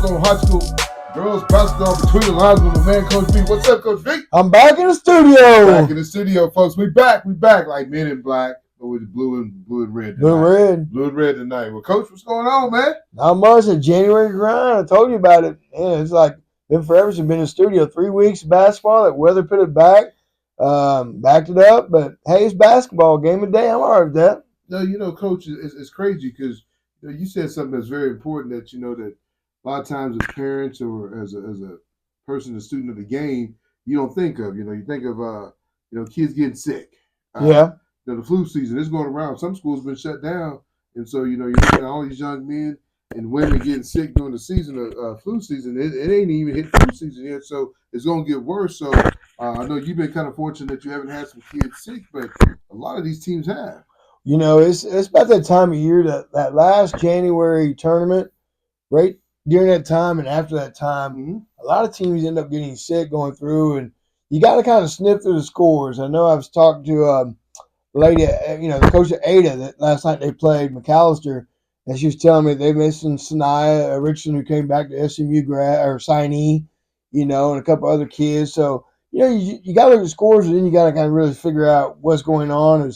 look on high school girls basketball between the lines with my man, Coach Vick. What's up, Coach Vick? I'm back in the studio. Back in the studio, folks. We back like Men in Black, but with blue and red tonight. Blue and red tonight. Well, Coach, what's going on, man? Not much. A January grind. I told you about it. Man, it's like been forever since been in the studio. 3 weeks of basketball. That weather put it back. Backed it up. But, hey, it's basketball. Game of the day. I'm all right with that. No, Coach, it's crazy because you said something that's very important that, that a lot of times as parents or as a person, a student of the game, you don't think of. You think of, kids getting sick. Yeah. The flu season is going around. Some schools have been shut down. And so, you're looking at all these young men and women getting sick during the season, flu season. It ain't even hit flu season yet, so it's going to get worse. So I know you've been kind of fortunate that you haven't had some kids sick, but a lot of these teams have. It's about that time of year, that last January tournament, right during that time and after that time, a lot of teams end up getting sick going through, and you got to kind of sniff through the scores. I know I was talking to lady, the coach of Ada that last night they played McAllister, and she was telling me they missing Sanaya Richardson, who came back to SMU grad or signee, and a couple other kids. So you got to look at the scores, and then you got to kind of really figure out what's going on.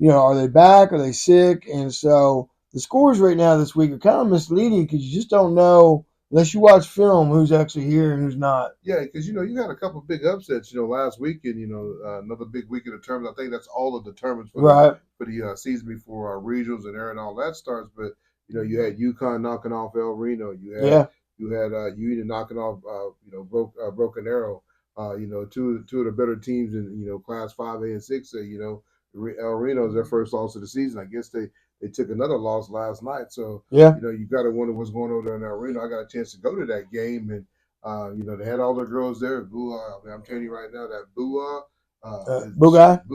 Are they back? Are they sick? And so the scores right now this week are kind of misleading because you just don't know unless you watch film who's actually here and who's not. Yeah, because you had a couple of big upsets. Last weekend. Another big weekend of tournaments. I think that's all the tournaments for the season before our regionals and air and all that starts. But you had Yukon knocking off El Reno. You had Union knocking off Broken Arrow. Two of the better teams in Class 5A and 6A. El Reno is their first loss of the season. I guess they took another loss last night. So, you got to wonder what's going on there in El Reno. I got a chance to go to that game, and they had all the girls there. I'm telling you right now that Boo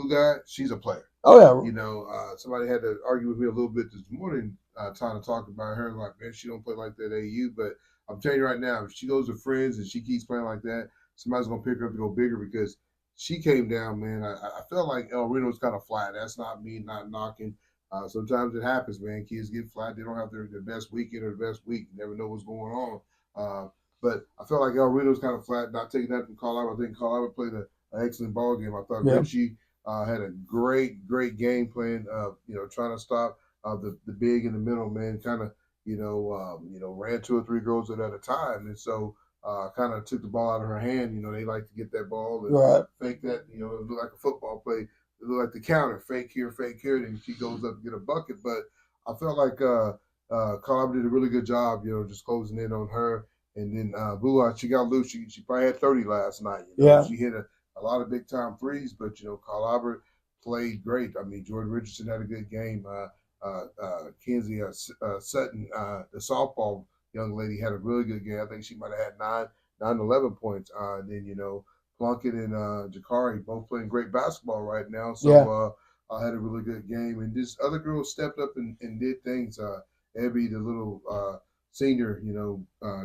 Guy, she's a player. Oh, yeah. Somebody had to argue with me a little bit this morning trying to talk about her. Like, man, she don't play like that at AU. But I'm telling you right now, if she goes to Friends and she keeps playing like that, somebody's going to pick her up to go bigger because she came down, man. I felt like El Reno's kind of flat. That's not me not knocking. Sometimes it happens, man. Kids get flat. They don't have their best weekend or the best week. You never know what's going on. But I felt like El Reno's kind of flat. Not taking that from Colorado. I think Colorado played an excellent ball game. I thought Richie had a great game plan of trying to stop the big in the middle, man. Kind of ran 2 or 3 girls at a time, and so. Kind of took the ball out of her hand. They like to get that ball and fake that. It looked like a football play. It looked like the counter, fake here, and she goes up to get a bucket. But I felt like Colorado did a really good job, just closing in on her. And then Bua, she got loose. She probably had 30 last night. She hit a lot of big-time threes, but, Colorado played great. I mean, Jordan Richardson had a good game. Kenzie Sutton, the softball young lady, had a really good game. I think she might have had 11 points. And then, Plunkett and Jakari both playing great basketball right now. So I had a really good game. And just other girls stepped up and did things. Ebby, the little senior,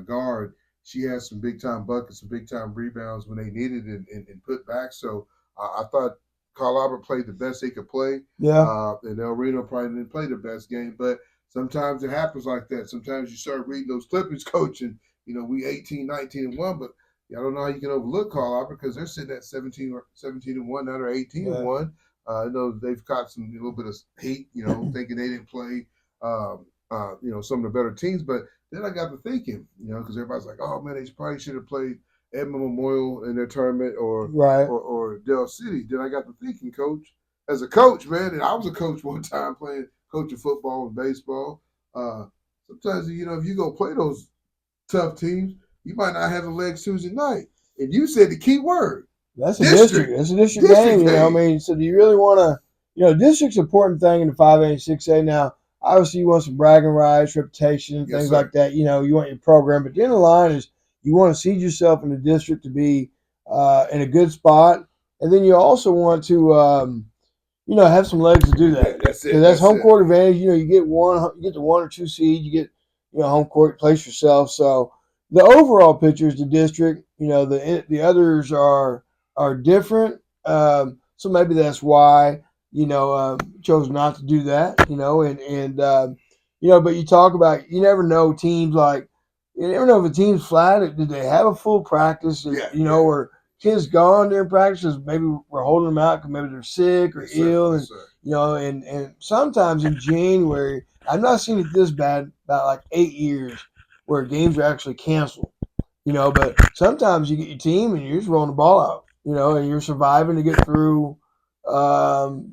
guard, she had some big-time buckets, some big-time rebounds when they needed it and put back. So I thought Colorado played the best they could play. And El Reno probably didn't play the best game. But sometimes it happens like that. Sometimes you start reading those clippings, coach, and, we 18, 19-1, but I don't know how you can overlook Colorado because they're sitting at 17-1, now they're 18-1. I know they've caught a little bit of heat, thinking they didn't play, some of the better teams. But then I got to thinking, because everybody's like, oh, man, they probably should have played Edmond Memorial in their tournament or Del City. Then I got to thinking, coach, as a coach, man, and I was a coach one time coaching football and baseball. Sometimes, if you go play those tough teams, you might not have the legs Tuesday night. And you said the key word. That's a district. That's a district game. I mean, so do you really want to, district's an important thing in the 5A and 6A. Now, obviously you want some bragging rights, reputation, things like that. You want your program. But the end of the line is you want to seed yourself in the district to be in a good spot. And then you also want to have some legs to do that. That's home court advantage. You get the 1 or 2 seed. You get home court, place yourself. So the overall picture is the district. The others are different. So maybe that's why chose not to do that. But you talk about you never know teams like you never know if a team's flat. Did they have a full practice? Yeah, Or kids gone during practices? Maybe we're holding them out because maybe they're sick or yes, ill, sir. and Yes, sir. and sometimes in January, I've not seen it this bad about like 8 years where games are actually canceled. But sometimes you get your team and you're just rolling the ball out. And you're surviving to get through.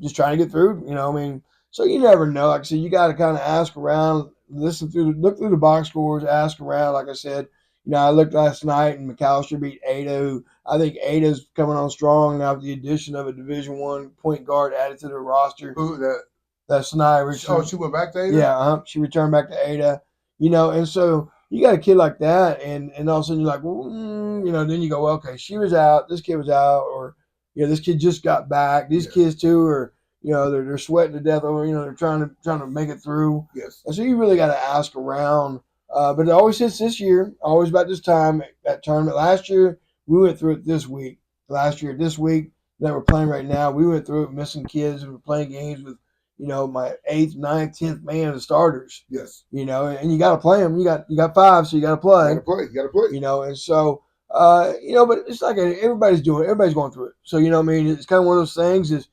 Just trying to get through. I mean, so you never know. Like I said, you got to kind of ask around, look through the box scores, ask around. Like I said, I looked last night and McAllister beat Ada, who I think Ada's coming on strong now with the addition of a Division One point guard added to the roster. Who that? That's Sanaya Oh, Richardson. she went back to Ada? Yeah, she returned back to Ada. And so you got a kid like that, and all of a sudden you're like, well, then you go, well, okay, she was out, this kid was out, or this kid just got back. These kids too are, they're sweating to death over, they're trying to make it through. Yes. And so you really got to ask around. But it always hits this year, always about this time, that tournament. Last year we went through it this week. Last year this week that we're playing right now, we went through it missing kids and we're playing games with my 8th, 9th, 10th man of starters. Yes. And you got to play them. You got 5, so you got to play. You got to play. And so, but it's like everybody's going through it. So, I mean, it's kind of one of those things is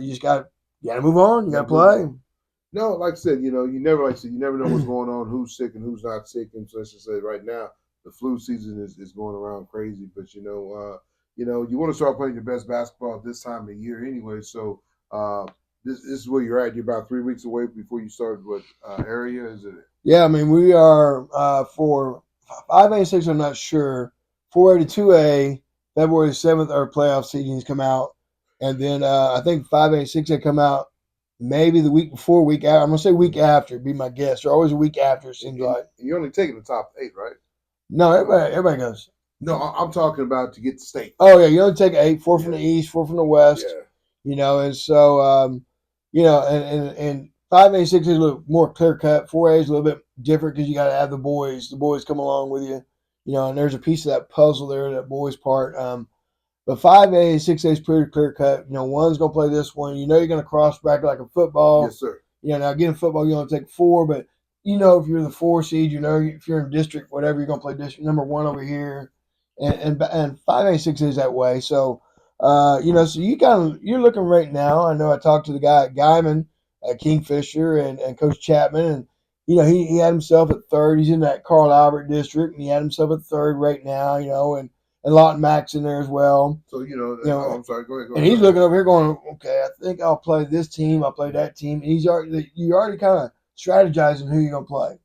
you just got to move on. You got to play. No, like I said, you never know what's going on, who's sick and who's not sick. And so let's just say right now, the flu season is going around crazy. But, you want to start playing your best basketball at this time of year anyway. So, this is where you're at. You're about 3 weeks away before you start. What area is it? Yeah, I mean we are for 5A and 6. I'm not sure. 4A to 2A, February 7th, our playoff seedings come out, and then I think 5A and 6A come out maybe the week before, week after. I'm gonna say week after. Be my guess. They're always a week after. It seems like. You're only taking the top 8, right? No, everybody goes. No, I'm talking about to get the state. Oh yeah, you only take 8, 4 from the east, 4 from the west. Yeah. And so and 5A and 6A is a little more clear cut. 4A is a little bit different because you got to have the boys. The boys come along with you, and there's a piece of that puzzle there, that boys part. But 5A and 6A is pretty clear cut. One's gonna play this one. You're gonna cross bracket like a football. Yes, sir. Now again, football you only take 4, but if you're the 4 seed, if you're in district, whatever, you're gonna play district number 1 over here, and 5A and 6A is that way. So. So you're looking right now. I know I talked to the guy at Guyman, Kingfisher, and Coach Chapman, and he had himself at third. He's in that Carl Albert district, and he had himself at third right now. And Lawton Mack's in there as well. So I'm sorry. Go ahead. And he's looking over here, going, okay, I think I'll play this team. I'll play that team. And you're already kind of strategizing who you're gonna play.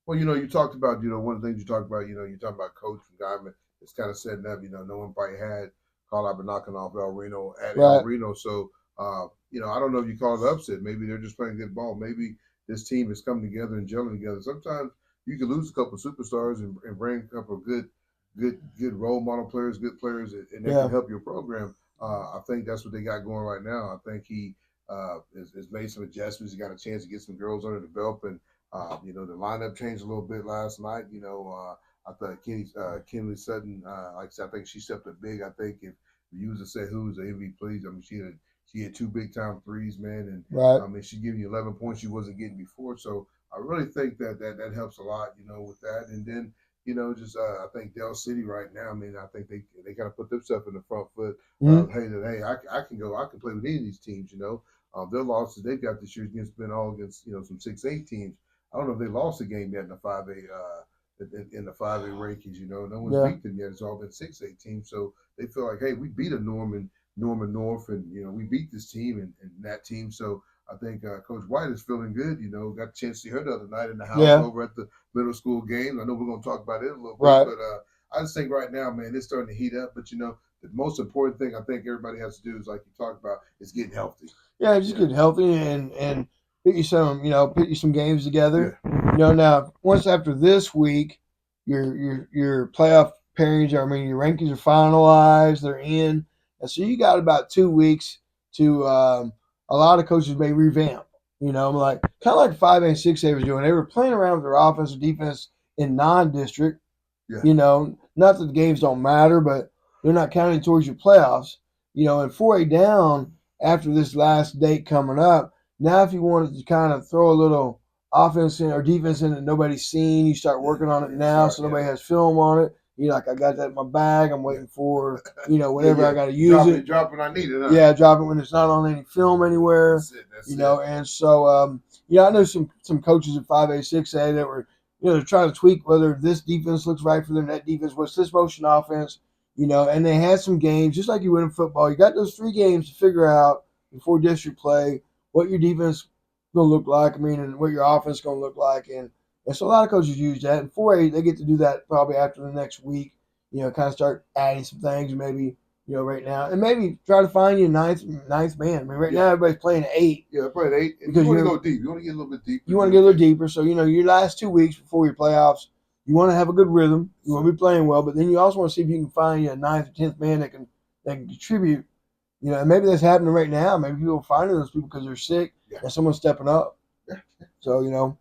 Well, you talked about one of the things you talked about. You're talking about Coach from Guyman. It's kind of setting up. No one probably had. Carl Albert knocking off El Reno at El Reno. So, I don't know if you call it upset. Maybe they're just playing good ball. Maybe this team is coming together and gelling together. Sometimes you can lose a couple of superstars and bring a couple of good role model players, good players, and they can help your program. I think that's what they got going right now. I think he has made some adjustments. He got a chance to get some girls under the belt, and the lineup changed a little bit last night. I thought Kenley Sutton, like I said, I think she stepped up big. I think if the user said who's the MVP, please, I mean, she had 2 big time threes, man, and I mean, she gave you 11 points she wasn't getting before. So I really think that helps a lot, with that. And then I think Del City right now, I mean, I think they kind of put themselves in the front foot. Hey, I can play with any of these teams. Their losses they've got this year been all against some 6A teams. I don't know if they lost a game yet in the 5A. In the 5A rankings, no one's beat them yet. It's all been 6A teams, so they feel like, hey, we beat a Norman North, and we beat this team and that team. So I think Coach White is feeling good. Got a chance to see her the other night in the house over at the middle school game. I know we're going to talk about it a little bit, but I just think right now, man, it's starting to heat up. But the most important thing I think everybody has to do is, like you talked about, is getting healthy. Yeah, just get healthy and put you some games together. Now once after this week, your playoff pairings your rankings are finalized, they're in, and so you got about 2 weeks to. A lot of coaches may revamp. Like kind of like 5A and 6A was doing. They were playing around with their offense and defense in non-district. Yeah. Not that the games don't matter, but they're not counting towards your playoffs. And 4A down after this last date coming up. Now, if you wanted to kind of throw a little offense or defense in that nobody's seen. You start working on it now, so nobody has film on it. You're like, I got that in my bag. I'm waiting for, whenever I got to use it. Drop when I need it. Huh? Yeah, drop it when it's not on any film anywhere. That's it. And so, I know some coaches at 5A, 6A that were, they're trying to tweak whether this defense looks right for them, that defense, what's this motion offense, and they had some games, just like you would in football. You got those 3 games to figure out before district play what your defense going to look like, and what your offense going to look like. And so a lot of coaches use that. And 4A, they get to do that probably after the next week, kind of start adding some things maybe, right now. And maybe try to find your ninth man. Right now everybody's playing 8. Yeah, playing 8. Because you want to go deep. You want to get a little bit deeper. You want to get a little deeper. So, your last 2 weeks before your playoffs, you want to have a good rhythm. You want to be playing well. But then you also want to see if you can find your 9th or 10th man that can contribute. And maybe that's happening right now. Maybe people are finding those people because they're sick and someone's stepping up. Yeah. So,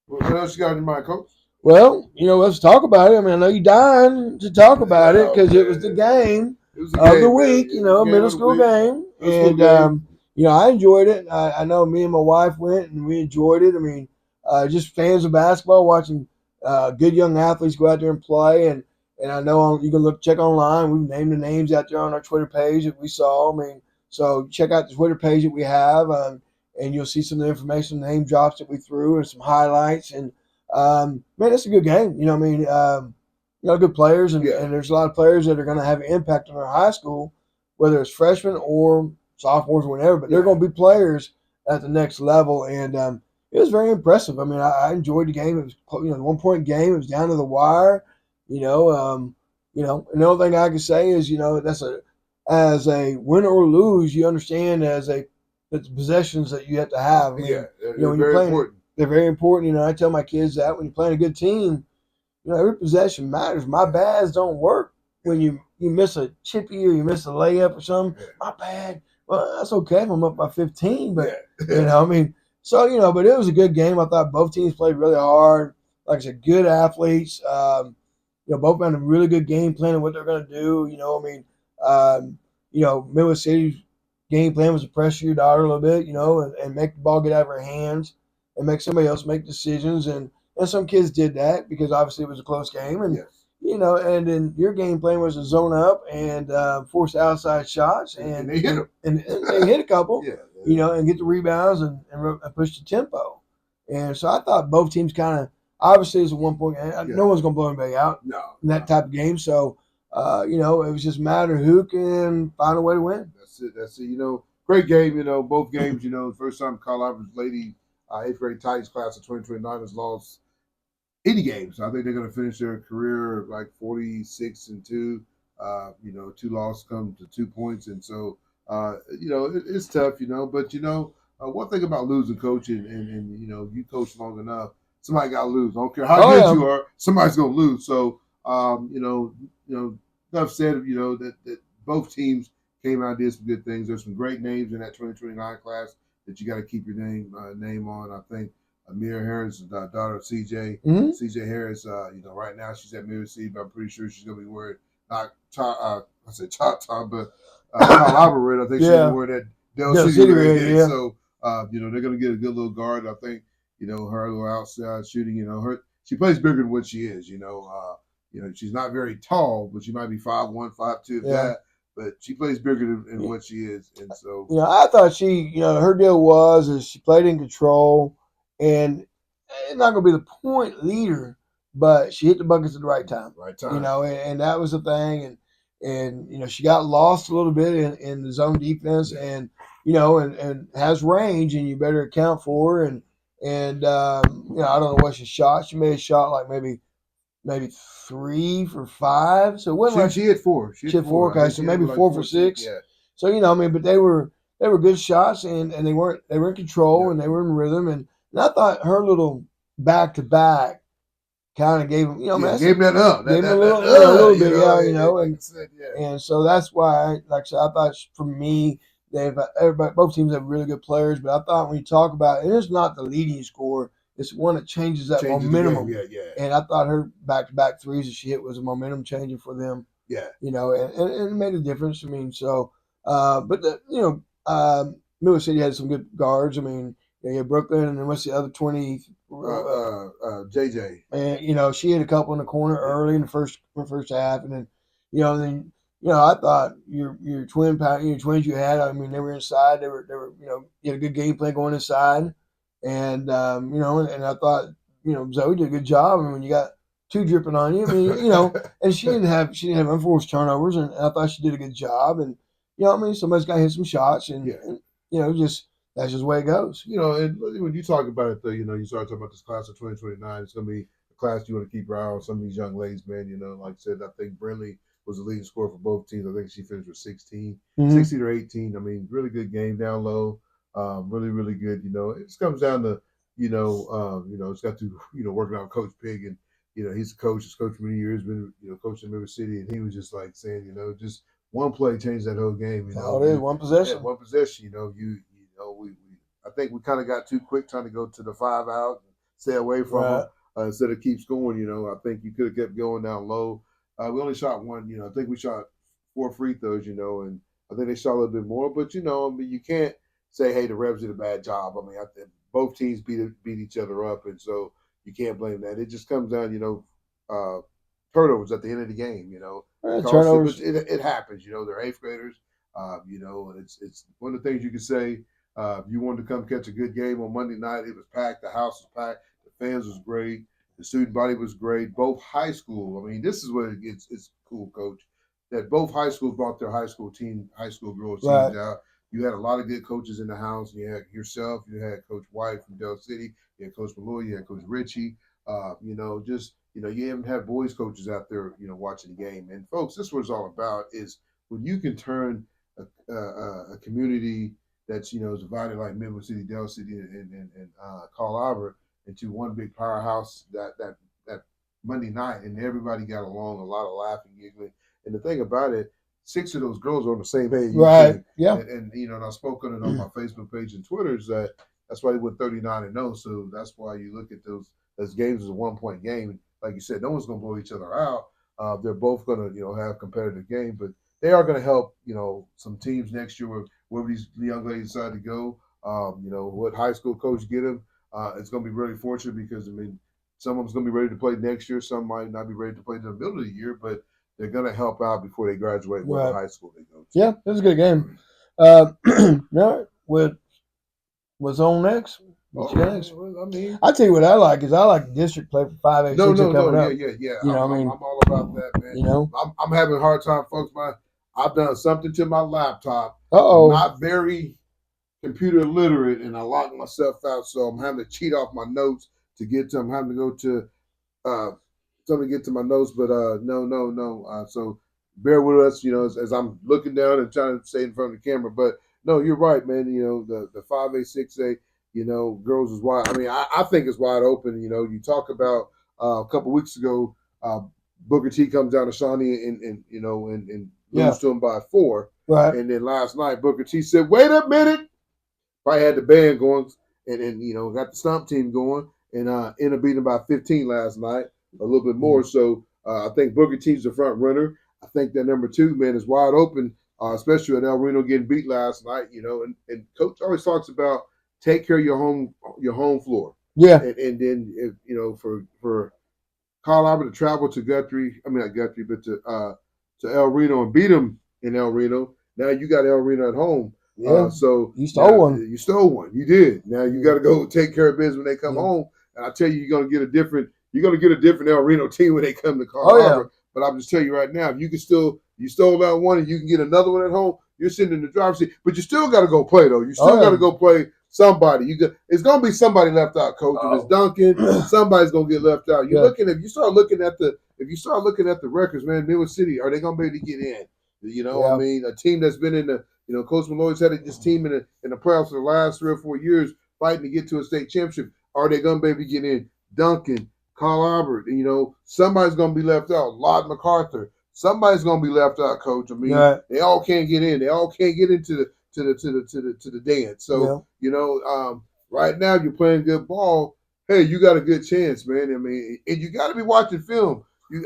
What else you got in mind, Coach? Well, let's talk about it. I know you're dying to talk about it because it was the game of the week, middle school game. And, I enjoyed it. I know me and my wife went and we enjoyed it. Just fans of basketball, watching good young athletes go out there and play. And I know you can check online. We've named the names out there on our Twitter page that we saw. So check out the Twitter page that we have, and you'll see some of the information, name drops that we threw, and some highlights. And man, it's a good game. Good players, and there's a lot of players that are going to have an impact on our high school, whether it's freshmen or sophomores or whatever. But they're going to be players at the next level, and it was very impressive. I enjoyed the game. It was, a 1-point game. It was down to the wire. And the only thing I can say is, that's as a win or lose, you understand it's possessions that you have to have. They're when very important. They're very important. I tell my kids that when you're playing a good team, every possession matters. My bads don't work when you miss a chippy or you miss a layup or something. Yeah. My bad. Well, that's okay if I'm up by 15, but So but it was a good game. I thought both teams played really hard. Like I said, good athletes. Both had a really good game plan of what they're going to do. Midwest City's game plan was to pressure your daughter a little bit, and make the ball get out of her hands and make somebody else make decisions. And some kids did that because obviously it was a close game. And, and then your game plan was to zone up and force outside shots. And they hit them. And they hit a couple, and get the rebounds and push the tempo. And so I thought both teams kind of, obviously it's a 1-point game. No one's going to blow anybody out in that type of game. So, it was just a matter of who can find a way to win. That's it. Great game. Both games. First time Colorado's Lady 8th grade Titans class of 2029 has lost any games. I think they're going to finish their career like 46-2. 2 losses come to 2 points, and so it's tough. But one thing about losing, coach, and you coach long enough, somebody got to lose. I don't care how good you are, somebody's going to lose. So enough said. That both teams came out and did some good things. There's some great names in that 2029 class that you got to keep your name on. I think Amir Harris' daughter, CJ. Mm-hmm. CJ Harris, right now she's at Mississippi City, but I'm pretty sure she's going to be wearing not top, but Kyle red. I think she's going to wear that Del City red. Yeah. So, they're going to get a good little guard. I think, her little outside shooting, she plays bigger than what she is, she's not very tall, but she might be 5'1", 5'2", that. But she plays bigger than what she is, and so I thought she, her deal is she played in control, and it's not going to be the point leader, but she hit the buckets at the right time. Right time. And that was the thing, and she got lost a little bit in the zone defense, and and has range, and you better account for her, and I don't know what she shot. She made a shot like maybe 3 for 5. So it wasn't she hit 4. She hit 4. Okay, so maybe 4 for 6. Yeah. So but they were good shots, and they were in control, and they were in rhythm, and I thought her little back to back kind of gave them, gave them that up, gave them a little bit, and so that's why, like I said, I thought for me, both teams have really good players, but I thought when you talk about it, it's not the leading score. It's one that changes momentum. Yeah. And I thought her back-to-back threes that she hit was a momentum changer for them. Yeah. And it made a difference. But Middle City had some good guards. Yeah, Brooklyn, and then what's the other 20? JJ. And she had a couple in the corner early in the first half, and then then I thought your twins you had. I mean, they were inside. They were you had a good game plan going inside, and and I thought Zoe did a good job. I mean, when you got two dripping on you, I mean, and she didn't have unforced turnovers, and I thought she did a good job. And I mean, somebody's got to hit some shots, and just that's just the way it goes. And when you talk about it, though, you start talking about this class of 2029. It's going to be a class you want to keep your eye on. Some of these young ladies, man. Like I said, I think Brinley was the leading scorer for both teams. I think she finished with 16, 16 or 18. I mean, really good game down low. Really, really good. It just comes down to, it's got to, working out with Coach Pig, and he's a coach. He's coached for many years, been coaching in River City, and he was just like saying, just one play changed that whole game. All it is, one possession. Yeah, one possession. We I think we kind of got too quick trying to go to the 5 out and stay away from them instead of keep scoring. I think you could have kept going down low. We only shot one. I think we shot 4 free throws. And I think they shot a little bit more. But you can't say, hey, the Rebs did a bad job. I mean, I think both teams beat each other up, and so you can't blame that. It just comes down, turnovers at the end of the game. Turnovers. It happens. They're 8th graders. And it's one of the things you can say. If you wanted to come catch a good game on Monday night, it was packed. The house was packed. The fans was great. The student body was great. Both high school. I mean, this is what it's cool, Coach, that both high schools brought their high school girls teams out. You had a lot of good coaches in the house. You had yourself. You had Coach White from Del City. You had Coach Malloy. You had Coach Ritchie. You even have boys coaches out there, watching the game. And folks, this is what it's all about: is when you can turn a community that's is divided like Midwest City, Del City, and Carl Albert into one big powerhouse that Monday night, and everybody got along, a lot of laughing, giggling. And the thing about it, 6 of those girls are on the same age. Right. Yeah. And I spoke on it on my Facebook page and Twitter, is that's why they went 39-0. So that's why you look at those games as a 1-point game. Like you said, no one's going to blow each other out. They're both going to have competitive game, but they are going to help some teams next year wherever these young ladies decide to go. What high school coach get them, it's going to be really fortunate, because some of them's going to be ready to play next year. Some might not be ready to play in the middle of the year, but they're going to help out before they graduate what high school they go to. Yeah, it was a good game. Now, what's on next? What's next? I tell you what I like is I like district play for 5A. Yeah. I'm all about that, man. I'm having a hard time, folks. I've done something to my laptop. I'm not very computer literate, and I locked myself out, so I'm having to cheat off my notes to get to. I'm having to go to something to get to my notes, but no. So bear with us, as I'm looking down and trying to stay in front of the camera. But no, you're right, man. The 5A, 6A, girls is wide. I mean, I think it's wide open. You talk about a couple weeks ago, Booker T comes down to Shawnee and lose to him by 4. Right. And then last night, Booker T said, "Wait a minute." Probably had the band going, and got the stomp team going, and ended up beating by 15 last night, a little bit more. So I think Booker T's the front runner. I think that number 2 man is wide open, especially with El Reno getting beat last night. And Coach always talks about take care of your home floor. Yeah. And then if, for Carl Albert to travel to not Guthrie, but to El Reno and beat them in El Reno. Now you got El Reno at home. Yeah. So you stole one. You stole one. You did. Now you got to go take care of business when they come home. And I tell you, you're gonna get a different El Reno team when they come to Carl Albert. But I'm just telling you right now, if you stole that one and you can get another one at home, you're sitting in the driver's seat. But you still got to go play though. You still got to go play somebody. It's gonna be somebody left out, Coach. If it's Duncan, somebody's gonna get left out. If you start looking at the records, man, Midwest City, are they gonna be able to get in? I mean, a team that's been in the Coach Malloy's had this team in the playoffs for the last 3 or 4 years, fighting to get to a state championship. Are they gonna be able to get in? Duncan, Carl Albert, somebody's gonna be left out. Lod MacArthur, somebody's gonna be left out, Coach. I mean, they all can't get in. They all can't get into the dance. So right now you're playing good ball. Hey, you got a good chance, man. I mean, and you got to be watching film. You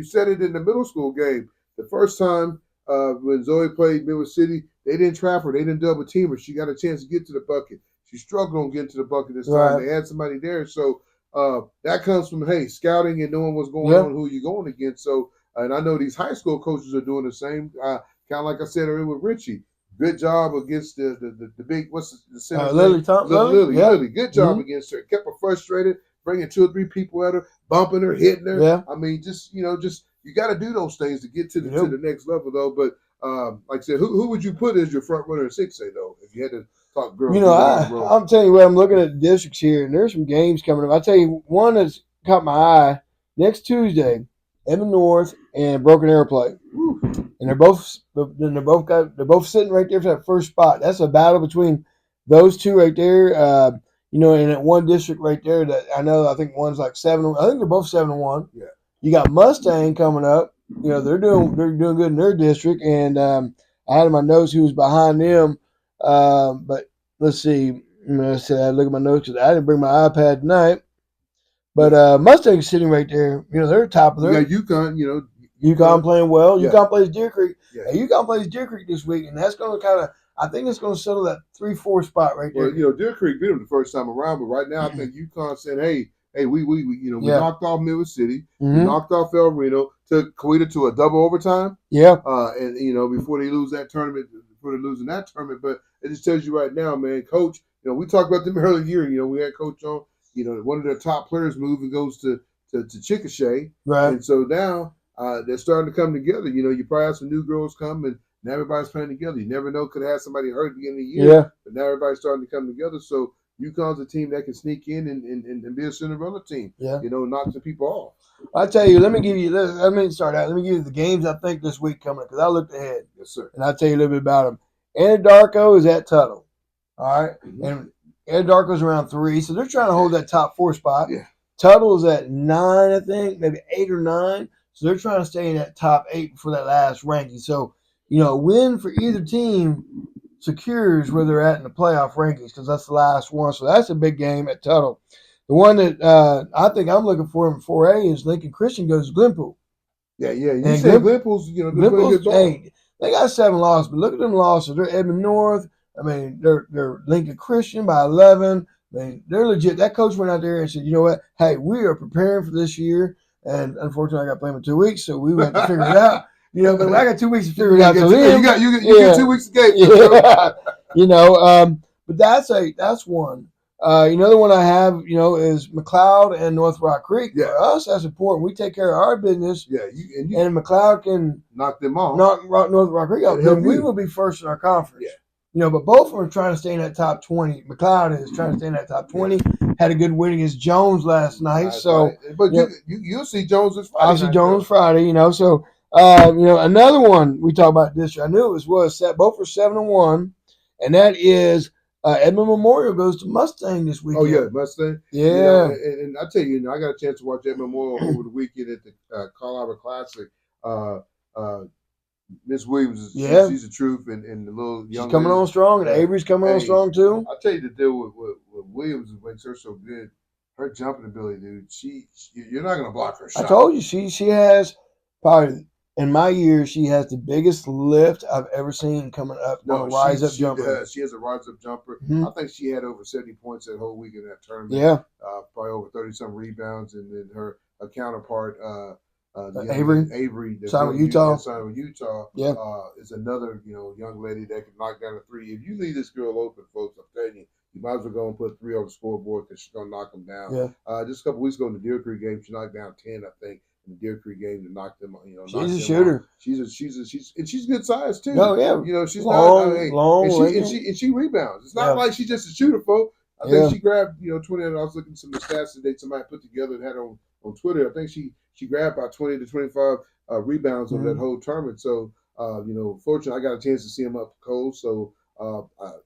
said it in the middle school game. The first time when Zoe played Midwest City, they didn't trap her. They didn't double team her. She got a chance to get to the bucket. She struggled on getting to the bucket this time. Right. They had somebody there, so that comes from scouting and knowing what's going on, who you're going against. So, and I know these high school coaches are doing the same. Kind of like I said earlier with Richie. Good job against the big what's the center Lily. Lily. Good job against her. Kept her frustrated, bringing 2 or 3 people at her, bumping her, hitting her. Yeah. I mean, just you got to do those things to get to the next level though. But like I said, who would you put as your front runner in 6A though? If you had to talk girls, I'm telling you what, I'm looking at the districts here, and there's some games coming up. I tell you, one that's caught my eye next Tuesday, Edmond North and Broken Arrow play. Woo. And they're both sitting right there for that first spot. That's a battle between those two right there. In that one district right there that I think one's like 7. I think they're both 7-1. Yeah. You got Mustang coming up. They're doing good in their district, and I had in my notes who was behind them. But let's see. I look at my notes because I didn't bring my iPad tonight. But Mustang's sitting right there. They're top of their. You got Yukon. Yukon playing well. Yeah. Yukon plays Deer Creek. Yeah. Yukon plays Deer Creek this week, and that's going to I think it's going to settle that 3-4 spot right there. Well, Deer Creek beat them the first time around, but right now I think Yukon said, "Hey, we knocked off Midway City, we knocked off El Reno, took Coweta to a double overtime. Yeah, and before they lose that tournament, before they're losing that tournament, but it just tells you right now, man, Coach. We talked about them earlier. We had Coach on. One of their top players moved and goes to Chickasha, right. And so now they're starting to come together. You probably have some new girls come and. Now everybody's playing together. You never know, could have somebody hurt at the beginning of the year. But now everybody's starting to come together. So UConn's a team that can sneak in and be a Cinderella team. Yeah. Knock some people off. I tell you, let me give you the games I think this week coming up because I looked ahead. Yes, sir. And I'll tell you a little bit about them. Anadarko is at Tuttle. All right. Mm-hmm. And Anadarko's around 3, so they're trying to hold that top 4 spot. Yeah. Tuttle is at 9, I think, maybe 8 or 9. So they're trying to stay in that top 8 for that last ranking. So, a win for either team secures where they're at in the playoff rankings because that's the last one. So that's a big game at Tuttle. The one that I think I'm looking for in 4A is Lincoln Christian goes to Glenpool. Yeah. You said Glenpool's, they're playing good ball. Hey, they got 7 losses, but look at them losses. They're Edmond North. I mean, they're Lincoln Christian by 11. I mean, they're legit. That coach went out there and said, you know what? Hey, we are preparing for this year. And unfortunately, I got played in 2 weeks, so we went to figure it out. But I got 2 weeks to figure it out. So you get 2 weeks to game. Yeah. But that's one. Another one I have, is McLeod and North Rock Creek. Yeah. For us, that's important. We take care of our business. Yeah. And McLeod can knock them off. Knock North Rock Creek out. Then we will be first in our conference. Yeah. But both of them are trying to stay in that top 20. McLeod is trying to stay in that top 20. Had a good win against Jones last night. But you'll see Jones this Friday. I'll see Jones Friday, So, another one we talk about this year. I knew it was set. Both are 7-1, and that is Edmond Memorial goes to Mustang this weekend. Oh yeah, Mustang. Yeah, and I tell you, I got a chance to watch Edmond Memorial over the weekend at the Colorado Classic. Miss Williams, she's the truth, and the little young. She's coming on strong, and Avery's coming on strong too. I tell you, the deal with Williams makes her so good. Her jumping ability, dude. You're not gonna block her shot. I told you, she has probably. In my year, she has the biggest lift I've ever seen coming up on a rise-up jumper. She has a rise-up jumper. Mm-hmm. I think she had over 70 points that whole week in that tournament. Yeah. Probably over 30-some rebounds. And then her counterpart, Avery. Signed with Utah. Yeah. Is another, young lady that can knock down a 3. If you leave this girl open, folks, I'm telling you, you might as well go and put 3 on the scoreboard because she's going to knock them down. Yeah. Just a couple weeks ago in the Deer Creek game, she knocked down 10, I think. In the Deer Creek game to knock them, she's a shooter. Out. She's good size too. Oh yeah, she's long, and she rebounds. It's not like she's just a shooter, folks. I think she grabbed 20. I was looking at some of the stats today somebody put together and had on Twitter. I think she grabbed about 20 to 25 rebounds over that whole tournament. So fortunately, I got a chance to see him up close. So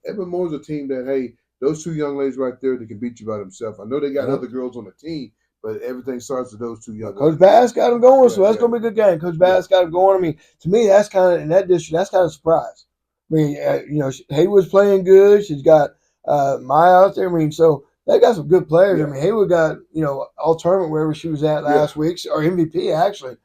Edmond Moore's a team that those 2 young ladies right there that can beat you by themselves. I know they got other girls on the team. But everything starts with those 2 young guys. Coach Bass got them going, so that's going to be a good game. Coach Bass got them going. I mean, to me, that's kind of, in that district, that's kind of a surprise. I mean, Haywood's playing good. She's got Maya out there. I mean, so they got some good players. I mean, Haywood got, all tournament wherever she was at last week, or MVP, actually.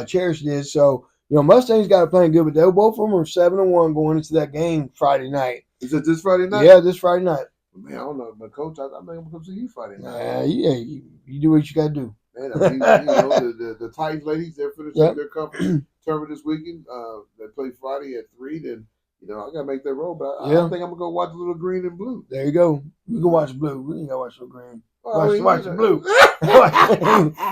Cherish did. So, Mustang's got it playing good, but both of them are 7-1 going into that game Friday night. Is it this Friday night? Yeah, this Friday night. Man, I don't know, but coach, I think I'm gonna come see you Friday night. You do what you got to do. Man, I mean, the Titans ladies, they're finishing their conference tournament this weekend. They play Friday at 3. Then I gotta make that roll, but I think I'm gonna go watch a little green and blue. There you go. You can watch blue. We ain't gotta watch no green. Watch the blue.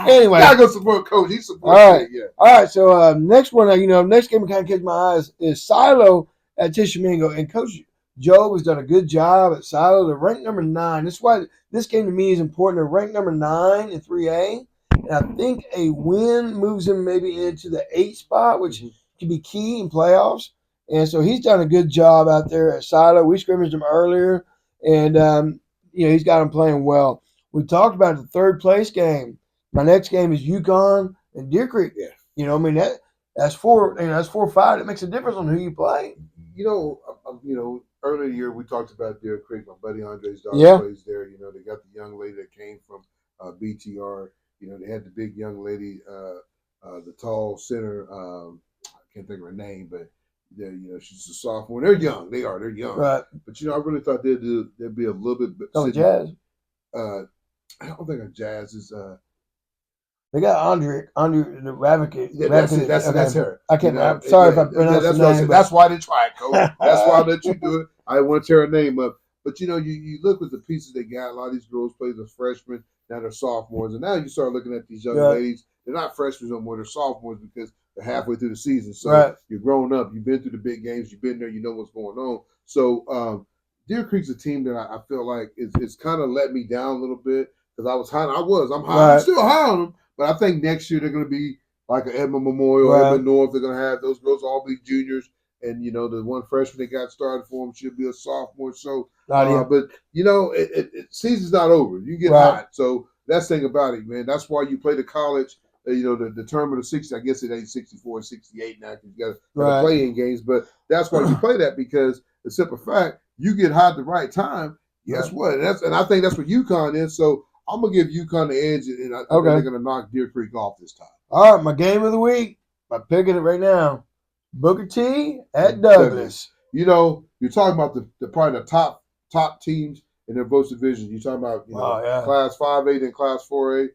Anyway, gotta go support coach. He supports all right. me. Yeah. All right. So next one, next game that kind of catch my eyes is Silo at Tishomingo, and Coach Joe has done a good job at Silo. They're ranked number 9. That's why this game to me is important. They're ranked number 9 in 3A, and I think a win moves them maybe into the 8th spot, which could be key in playoffs. And so he's done a good job out there at Silo. We scrimmaged him earlier, and he's got him playing well. We talked about the 3rd place game. My next game is Yukon and Deer Creek. Yeah. That's 4. That's 4-5. It makes a difference on who you play. Earlier year we talked about Deer Creek. My buddy Andre's daughter plays there. They got the young lady that came from BTR. They had the big young lady, the tall center. I can't think of her name, but she's a sophomore. They're young. They're young. Right. But I really thought they'd be a little bit. Jazz. I don't think of Jazz is. They got Andre the Ravic. Yeah, that's her. I can't. I'm sorry if I pronounced the name. That's why they tried, Coach. That's why I let you do it. I didn't want to tear her name up. But you look at the pieces they got. A lot of these girls played as freshmen. Now they're sophomores, and now you start looking at these young ladies. They're not freshmen no more. They're sophomores because they're halfway through the season. So you're grown up. You've been through the big games. You've been there. You know what's going on. So Deer Creek's a team that I feel like it's kind of let me down a little bit because I'm high. I'm still high on them. But I think next year they're going to be like an Edmond Memorial, Edmond North. They're going to have those girls all be juniors. And, the one freshman that got started for them should be a sophomore. So, but, season's not over. You get hot. So that's the thing about it, man. That's why you play the college, the tournament of 60. I guess it ain't 64, 68 now because you got to play in games. But that's why you play that because the simple fact, you get hot at the right time. Guess what? And I think that's what Yukon is. So, I'm going to give Yukon the edge, and I think they're going to knock Deer Creek off this time. All right, my game of the week. I'm picking it right now. Booker T at Douglas. You're talking about the probably the top teams in their both divisions. You're talking about Class 5A and Class 4A.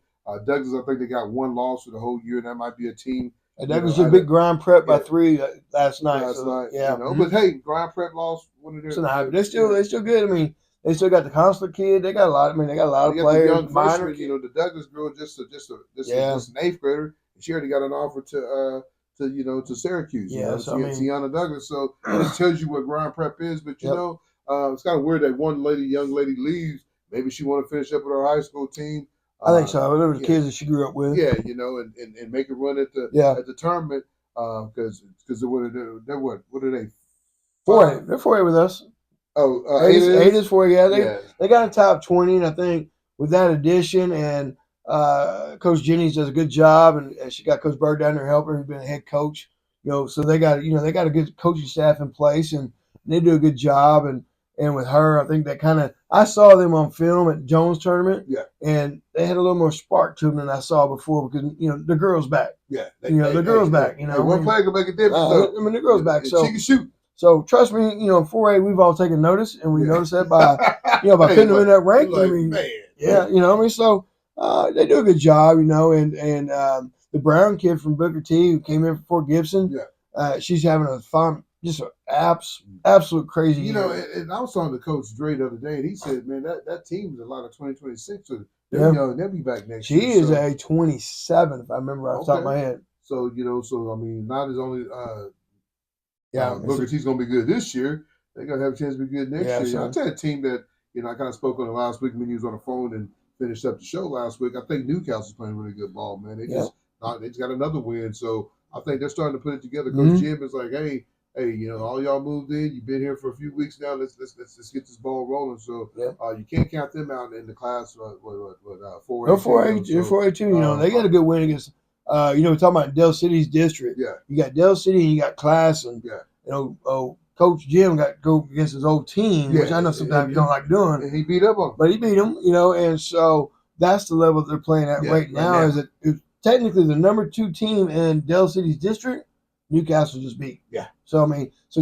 Douglas, I think they got 1 loss for the whole year. That might be a team. And Douglas did a big grind prep by 3 last night. Yeah. But hey, grind prep loss. They're still good. I mean, they still got the Consular kid. They got a lot. They got a lot of players. The young freshman, the Douglas girl, just an 8th grader. She already got an offer to Syracuse. Tiana Douglas. So it tells you what grind prep is. But it's kind of weird that one young lady leaves. Maybe she want to finish up with her high school team. I think so. Those were the kids that she grew up with. Yeah, and make a run at the tournament because what are they? 4A. They're 4A with us. Oh, 8 is 4A. Yeah, they got in top 20, and I think with that addition and Coach Jennings does a good job, and she got Coach Bird down there helping her, who's been a head coach. So they got a good coaching staff in place, and they do a good job. And with her, I think I saw them on film at Jones tournament, and they had a little more spark to them than I saw before because the girls back. Yeah, the girls back. One player can make a difference. The girls back. So she can shoot. So trust me, 4A, we've all taken notice, and we noticed that by putting them in that ranking. So they do a good job, and the Brown kid from Booker T who came in for Gibson, she's having a fun, just an absolute crazy year. And I was talking to Coach Dre the other day, and he said, man, that team is a lot of 2026, so they're young, they'll be back next year. She is a 27, if I remember off the top of my head. So, not as only Booker T's going to be good this year. They're going to have a chance to be good next year. So. I'll tell you a team that, I kind of spoke on it last week when he was on the phone and finished up the show last week. I think Newcastle's playing really good ball, man. They just got another win. So I think they're starting to put it together. Coach Jim is like, hey, all y'all moved in. You've been here for a few weeks now. Let's get this ball rolling. So you can't count them out in the class. 4A. No, 4A too. They got a good win against. We're talking about Dell City's district. Yeah. You got Dell City and you got Class, and Coach Jim got to go against his old team, which I know sometimes you don't like doing. And he beat up on him. But he beat him, and so that's the level they're playing at right now. Is it technically the number 2 team in Dell City's district? Newcastle just beat. Yeah. So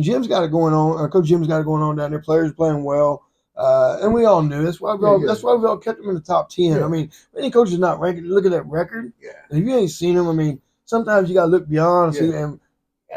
Jim's got it going on. Coach Jim's got it going on down there. Players playing well. And we all knew that's why that's why we all kept him in the top 10. Yeah. I mean, any coach is not ranking. Look at that record. Yeah. If you ain't seen him, I mean, sometimes you got to look beyond. And see, and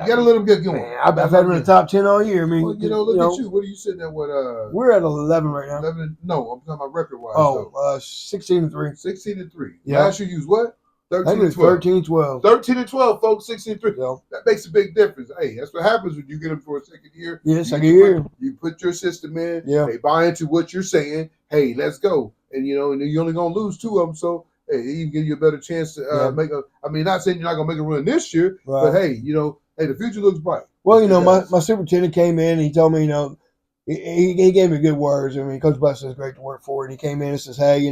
you got to let him get going. Man, I've had him in the top 10 all year. I mean, well, look at you. What are you sitting at? What? We're at 11 right now. 11. No, I'm talking about record wise. 16-3. 16-3. Yeah. Last year you was what? 13-12. 13-12, folks. 16-3. Yeah. That makes a big difference. Hey, that's what happens when you get them for a second year. Yeah, second year. You put your system in. Yeah. They buy into what you're saying. Hey, let's go. And you're only gonna lose 2 of them, so hey, he can give you a better chance to make a. I mean, not saying you're not gonna make a run this year, but hey, the future looks bright. Well, my superintendent came in and he told me, he gave me good words. I mean, Coach Buss is great to work for, and he came in and says, hey,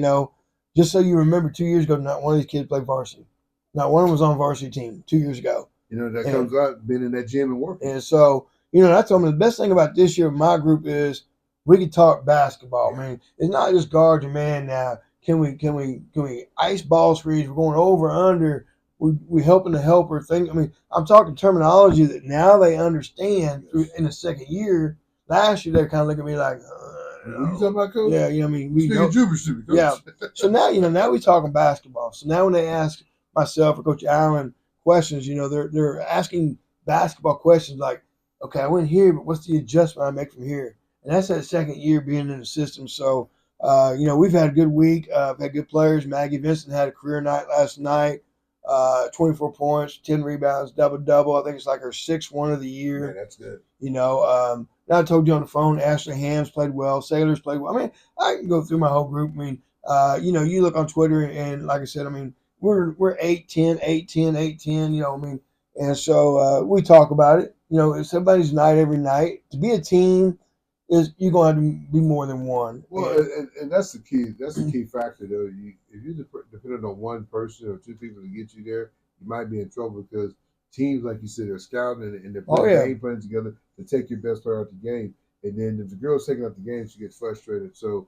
just so you remember, 2 years ago, not one of these kids played varsity. Not one of them was on varsity team 2 years ago. That comes out being in that gym and working. And so, I told him the best thing about this year with my group is we can talk basketball. I mean, it's not just guard your man now. Can we ice ball screens? We're going over, under. We helping the helper thing. I mean, I'm talking terminology that now they understand in the second year. Last year they're kind of looking at me like, you talking about, Coach? Yeah, I mean, we speaking gibberish to me, Coach. Yeah. So now we talking basketball. So now when they ask myself or Coach Allen questions, they're asking basketball questions like, okay, I went here, but what's the adjustment I make from here? And that's that second year being in the system. So, we've had a good week. We've had good players. Maggie Vincent had a career night last night. 24 points, 10 rebounds, double-double. I think it's like her 6th one of the year. Yeah, that's good. Now I told you on the phone, Ashley Hams played well. Sailors played well. I mean, I can go through my whole group. I mean, you look on Twitter and like I said, I mean, we're 8-10, 8-10, 8-10, I mean, and so we talk about it. It's somebody's night every night. To be a team is you're going to have to be more than one. Well, and that's the key. That's the key factor, though. If you're dependent on one person or 2 people to get you there, you might be in trouble because teams, like you said, are scouting and they're playing game plans together to take your best player out the game. And then if the girl's taking out the game, she gets frustrated. So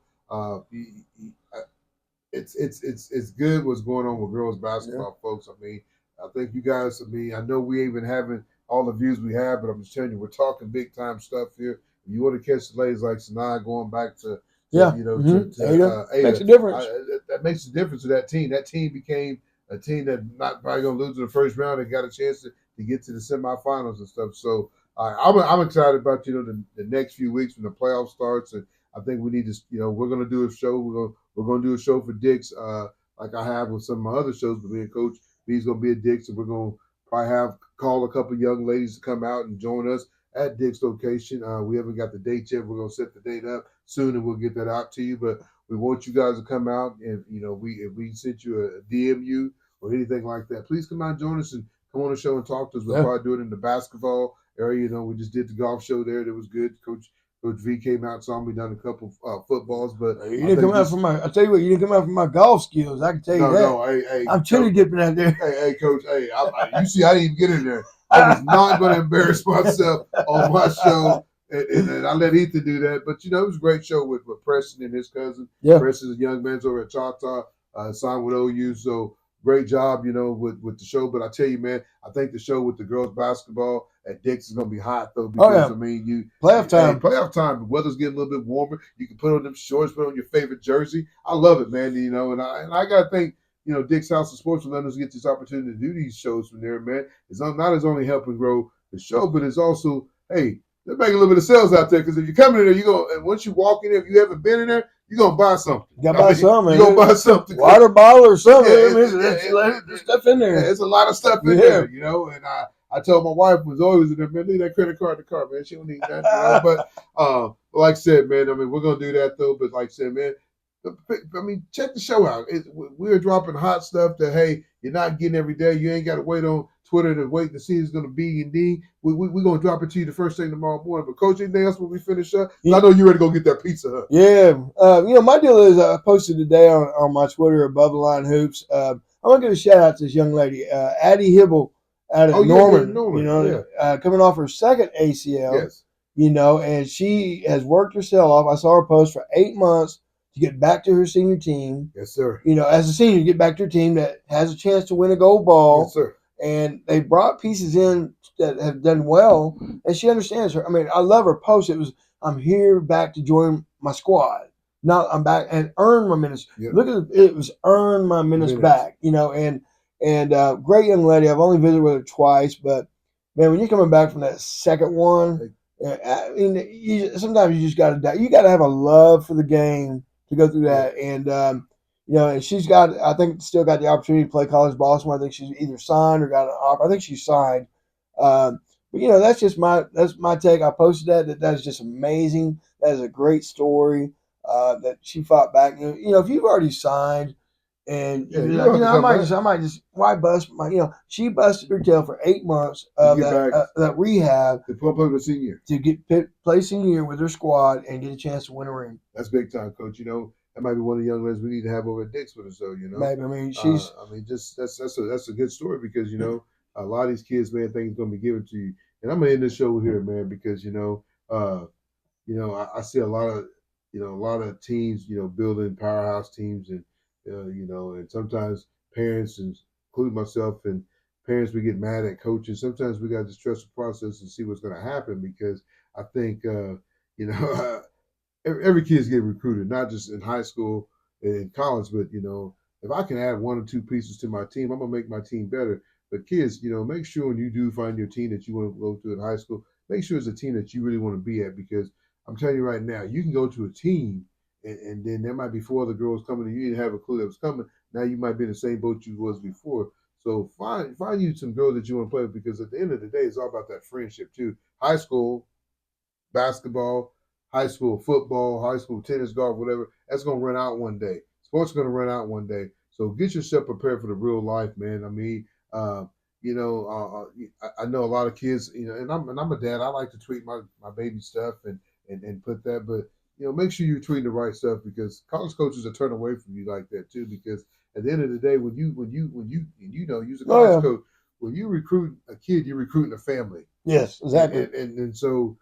it's good what's going on with girls basketball, folks. I mean, I think you guys. I mean, I know we ain't been having all the views we have, but I'm just telling you, we're talking big time stuff here. If you want to catch the ladies like Sanaa going back to Ada, makes a difference. That makes a difference to that team. That team became a team that not probably going to lose in the first round. They got a chance to get to the semifinals and stuff. So I'm excited about the next few weeks when the playoff starts, and I think we need to we're going to do a show. We're going to do a show for Dix like I have with some of my other shows. But me and Coach B's going to be at Dix, and we're going to probably call a couple young ladies to come out and join us at Dick's location. We haven't got the date yet. We're going to set the date up soon, and we'll get that out to you. But we want you guys to come out, and if we sent you a DMU or anything like that, please come out and join us and come on the show and talk to us. We'll probably do it in the basketball area. We just did the golf show there. That was good. Coach Vick came out, saw me done a couple footballs, but you didn't come out from my. I tell you what, you didn't come out from my golf skills. I can tell you that. No, hey, I'm chili dipping out there. Hey, Coach. Hey, you see, I didn't even get in there. I was not going to embarrass myself on my show, and I let Ethan do that. But, it was a great show with Preston and his cousin. Yeah. Preston's a young man's over at Choctaw, signed with OU. So, great job, with the show. But I tell you, man, I think the show with the girls basketball at Dix is going to be hot, though. Because, I mean, playoff time. Playoff time. The weather's getting a little bit warmer. You can put on them shorts, put on your favorite jersey. I love it, man. And I got to think, Dick's House of Sports will let us get this opportunity to do these shows from there, man. It's not as only helping grow the show, but it's also, hey, they're making a little bit of sales out there because if you come in there, and once you walk in there, if you haven't been in there, you're going to buy something. You got to buy something. You're going to buy something. Water bottle or something. There's stuff in there. There's a lot of stuff in there, and I told my wife was always in there, man, leave that credit card in the car, man. She don't need that. But like I said, man, I mean, we're going to do that, though. But like I said, man, I mean, check the show out. We're dropping hot stuff that, hey, you're not getting every day. You ain't got to wait on Twitter to wait to see it's going to be indeed. We're going to drop it to you the first thing tomorrow morning. But, Coach, anything else when we finish up? Yeah. I know you're ready to go get that pizza, huh? Yeah. My deal is I posted today on my Twitter, Above the Line Hoops. I want to give a shout-out to this young lady, Addie Hibble out of Norman. Coming off her second ACL. Yes. And she has worked her tail off. I saw her post for 8 months to get back to her senior team. Yes, sir. As a senior, to get back to her team that has a chance to win a gold ball. Yes, sir. And they brought pieces in that have done well, and she understands her. I mean, I love her post. It was I'm here back to join my squad. Now I'm back and earn my minutes. Yep. Look at it was earn my minutes back. And great young lady. I've only visited with her twice, but man, when you're coming back from that second one, I mean, sometimes you just got to die. You got to have a love for the game to go through that. And and she's got, I think, still got the opportunity to play college ball somewhere. I think she's either signed or got an offer. I think she's signed. But that's my take. I posted that is just amazing. That is a great story. That she fought back. If you've already signed. And I might just why bust my she busted her tail for 8 months of that rehab to play the senior to get play senior year with her squad and get a chance to win a ring. That's big time, Coach. That might be one of the young ladies we need to have over at Dick's with us, though. Maybe. I mean, she's. That's a good story because a lot of these kids, man, think it's gonna be given to you. And I'm gonna end this show here, man, because I see a lot of teams, building powerhouse teams, and and sometimes parents, and including myself, and parents, we get mad at coaches. Sometimes we got to trust the process and see what's going to happen because I think every kid's getting recruited, not just in high school and in college, but if I can add 1 or 2 pieces to my team, I'm gonna make my team better. But kids, make sure when you do find your team that you want to go to in high school, make sure it's a team that you really want to be at because I'm telling you right now, you can go to a team and then there might be 4 other girls coming and you didn't have a clue that was coming. Now you might be in the same boat you was before. So find you some girls that you want to play with because at the end of the day, it's all about that friendship too. High school basketball, high school football, high school tennis, golf, whatever, that's going to run out one day. Sports is going to run out one day. So get yourself prepared for the real life, man. I mean, I know a lot of kids, and I'm a dad. I like to tweet my baby stuff and put that, but make sure you're tweeting the right stuff because college coaches are turning away from you like that too. Because at the end of the day, when you use a college coach, when you recruit a kid, you're recruiting a family. Yes, exactly. And so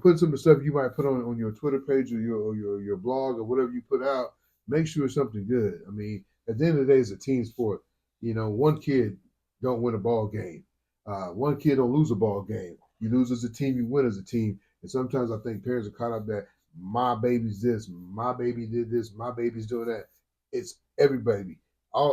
put some of the stuff you might put on your Twitter page or your blog or whatever you put out. Make sure it's something good. I mean, at the end of the day, it's a team sport. One kid don't win a ball game. One kid don't lose a ball game. You lose as a team, you win as a team. And sometimes I think parents are caught up that my baby's this, my baby did this, my baby's doing that. It's everybody.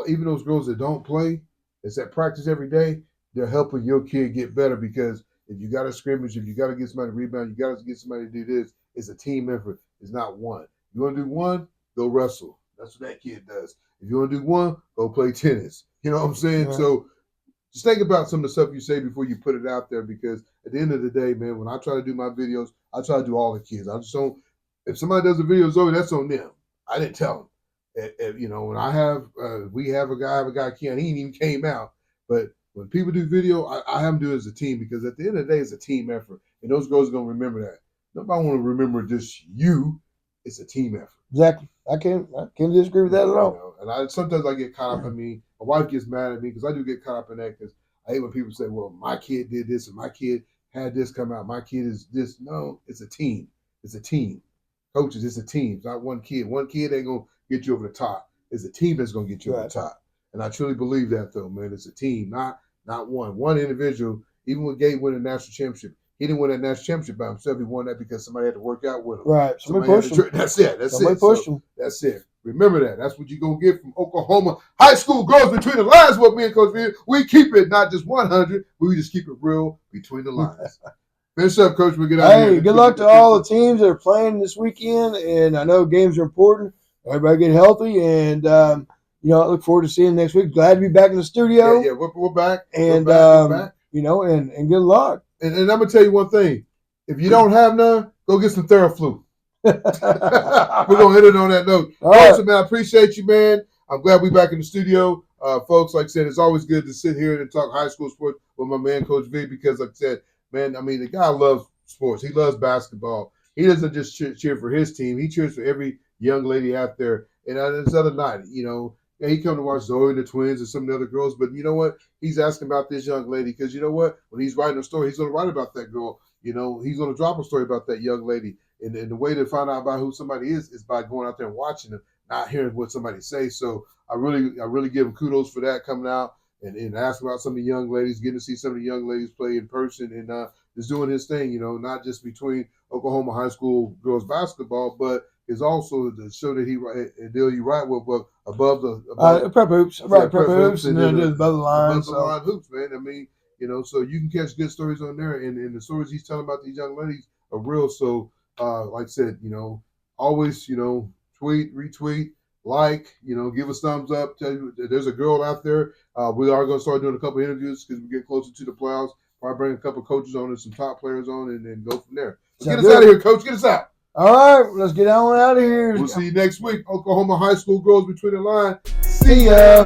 Even those girls that don't play, it's at practice every day, they're helping your kid get better because if you got to scrimmage, if you got to get somebody to rebound, you got to get somebody to do this, it's a team effort. It's not one. You want to do one, go wrestle. That's what that kid does. If you want to do one, go play tennis. You know what I'm saying? Right. So just think about some of the stuff you say before you put it out there because at the end of the day, man, when I try to do my videos, I try to do all the kids. I just don't. If somebody does a video, Zoe, that's on them. I didn't tell them. When we have a guy, Keon, he ain't even came out. But when people do video, I have them do it as a team because at the end of the day, it's a team effort. And those girls are going to remember that. Nobody want to remember just you. It's a team effort. Exactly. I can't disagree with that at all. And sometimes I get caught up. I mean, my wife gets mad at me because I do get caught up in that because I hate when people say, well, my kid did this and my kid had this come out. My kid is this. No, it's a team. It's a team. Coaches, it's a team. It's not one kid. One kid ain't going to get you over the top. It's a team that's going to get you over the top. And I truly believe that, though, man. It's a team, not one. One individual, even when Gabe won a national championship, he didn't win that national championship by himself. He won that because somebody had to work out with him. Right. Somebody pushed him. That's it. Somebody pushed him. That's it. Remember that. That's what you're going to get from Oklahoma high school girls between the lines. What me and Coach V, we keep it not just 100, but we just keep it real between the lines. Finish up, Coach. We get out here. Hey, good luck to all the teams that are playing this weekend. And I know games are important. Everybody get healthy. And, I look forward to seeing you next week. Glad to be back in the studio. Yeah, we're back. And, we're back. And good luck. And I'm going to tell you one thing. If you don't have none, go get some Theraflu. We're going to hit it on that note. All right. Man, I appreciate you, man. I'm glad we're back in the studio. Folks, like I said, it's always good to sit here and talk high school sports with my man, Coach V, because like I said, man, I mean, the guy loves sports. He loves basketball. He doesn't just cheer for his team. He cheers for every young lady out there. And this other night, he come to watch Zoe and the twins and some of the other girls. But you know what? He's asking about this young lady because you know what? When he's writing a story, he's going to write about that girl. He's going to drop a story about that young lady. And the way to find out about who somebody is by going out there and watching them, not hearing what somebody says. So I really give him kudos for that coming out and ask about some of the young ladies, getting to see some of the young ladies play in person. And is doing his thing, not just between Oklahoma high school girls basketball, but is also the show that he deal you right with, but above prep hoops, right? Prep hoops, and then above above the line. the line hoops, man. I mean, so you can catch good stories on there, and the stories he's telling about these young ladies are real. So, like I said, always, tweet, retweet, give us thumbs up. Tell you that there's a girl out there. We are going to start doing a couple interviews because we get closer to the playoffs. Probably bring a couple coaches on and some top players on, and then go from there. Get us out of here, Coach. Get us out. All right, let's get on out of here. We'll see you next week. Oklahoma high school girls between the line. See ya.